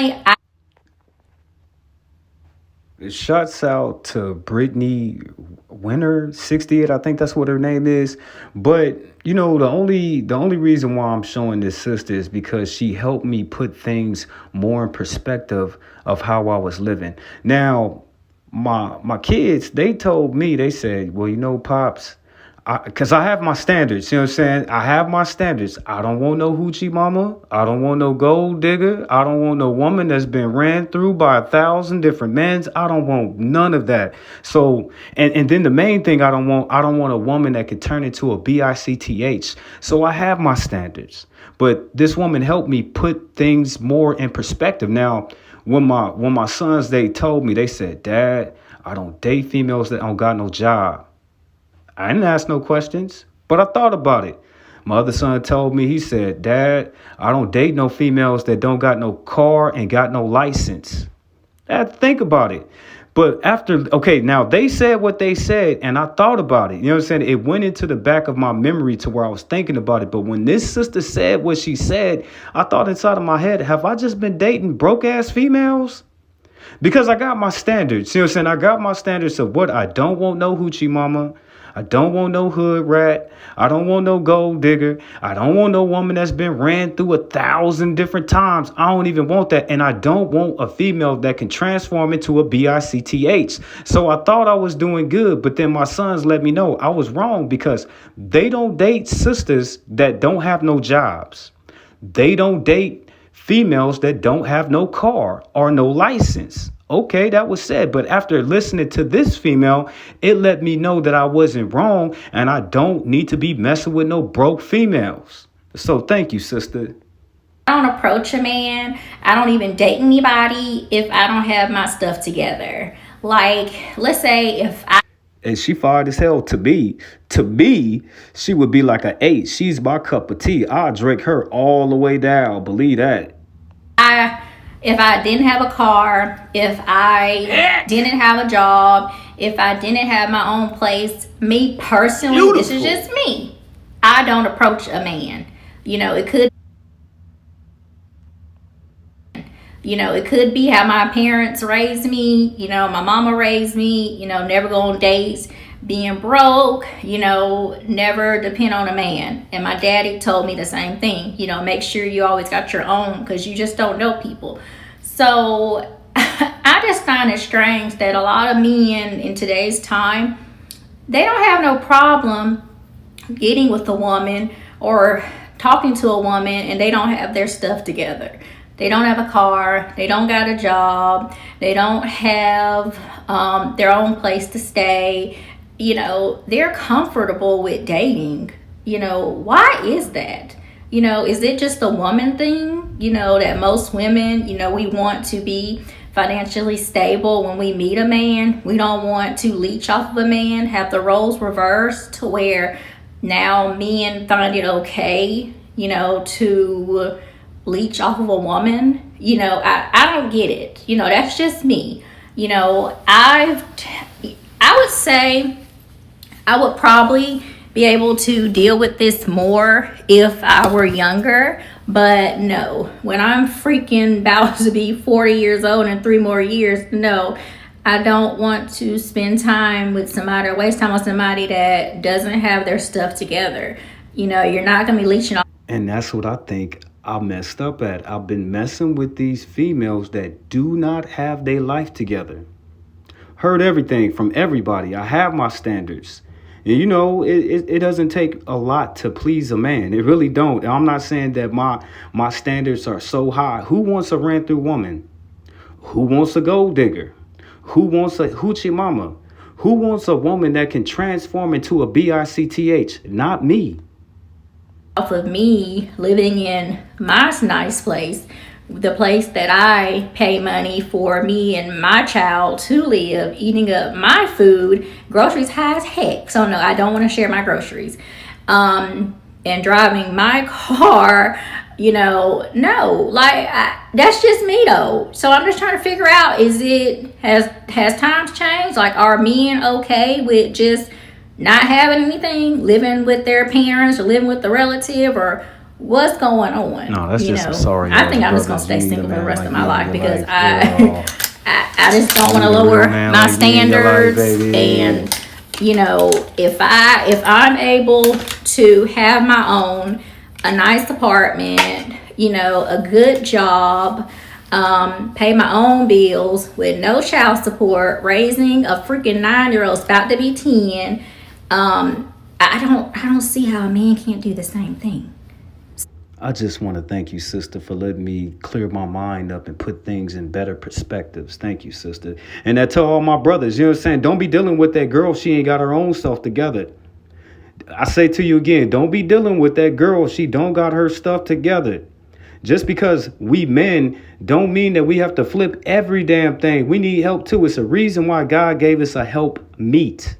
personally, Shouts out to Brittany Winner 68. I think that's what her name is. But the only reason why I'm showing this sister is because she helped me put things more in perspective of how I was living. Now, my kids, they told me, they said, well, pops, because I have my standards, you know what I'm saying? I have my standards. I don't want no hoochie mama. I don't want no gold digger. I don't want no woman that's been ran through by 1,000 different men. I don't want none of that. So, and then the main thing I don't want a woman that could turn into a bitch. So I have my standards. But this woman helped me put things more in perspective. Now, when my sons, they told me, they said, Dad, I don't date females that don't got no job. I didn't ask no questions, but I thought about it. My other son told me, he said, Dad, I don't date no females that don't got no car and got no license. I had to think about it. But okay, now they said what they said, and I thought about it. You know what I'm saying? It went into the back of my memory to where I was thinking about it. But when this sister said what she said, I thought inside of my head, have I just been dating broke ass females? Because I got my standards. You know what I'm saying? I got my standards of what I don't want no hoochie mama. I don't want no hood rat. I don't want no gold digger. I don't want no woman that's been ran through 1,000 different times. I don't even want that. And I don't want a female that can transform into a bitch. So I thought I was doing good, but then my sons let me know I was wrong because they don't date sisters that don't have no jobs. They don't date females that don't have no car or no license. Okay, that was said. But after listening to this female, it let me know that I wasn't wrong and I don't need to be messing with no broke females. So thank you, sister. I don't approach a man. I don't even date anybody if I don't have my stuff together. Like, let's say if And she fired as hell to me. To me, she would be like an 8. She's my cup of tea. I'll drink her all the way down. Believe that. I if I didn't have a car, if I didn't have a job, if I didn't have my own place, me personally, this is Beautiful. just me. I don't approach a man. It could it could be how my parents raised me, my mama raised me, never go on dates, being broke, never depend on a man. And my daddy told me the same thing, make sure you always got your own because you just don't know people. So I just find it strange that a lot of men in today's time, they don't have no problem getting with a woman or talking to a woman and they don't have their stuff together. They don't have a car, they don't got a job, they don't have their own place to stay. They're comfortable with dating. Why is that? Is it just a woman thing? That most women, we want to be financially stable when we meet a man. We don't want to leech off of a man, have the roles reversed to where now men find it okay, to leech off of a woman. I don't get it. That's just me. I would say I would probably be able to deal with this more if I were younger. But no, when I'm freaking about to be 40 years old in 3 more years, no, I don't want to spend time with somebody or waste time on somebody that doesn't have their stuff together. You're not going to be leeching off. And that's what I think I messed up at. I've been messing with these females that do not have their life together. Heard everything from everybody. I have my standards. And it doesn't take a lot to please a man. It really don't. I'm not saying that my standards are so high. Who wants a ran through woman? Who wants a gold digger? Who wants a hoochie mama? Who wants a woman that can transform into a bitch? Not me. Off of me living in my nice place, the place that I pay money for me and my child to live, eating up my food, groceries high as heck. So no, I don't want to share my groceries. And driving my car, no, that's just me though. So I'm just trying to figure out, has times changed? Like, are men okay with just not having anything, living with their parents or living with the relative, or what's going on? No, that's just a sorry. I think I'm just gonna stay single for the rest of my life because I just don't want to lower my standards. And if I'm able to have my own, a nice apartment, a good job, pay my own bills with no child support, raising a freaking 9-year-old about to be 10, I don't see how a man can't do the same thing. I just want to thank you, sister, for letting me clear my mind up and put things in better perspectives. Thank you, sister. And that to all my brothers, you know what I'm saying? Don't be dealing with that girl. She ain't got her own stuff together. I say to you again, don't be dealing with that girl. She don't got her stuff together. Just because we men don't mean that we have to flip every damn thing. We need help too. It's a reason why God gave us a help meet.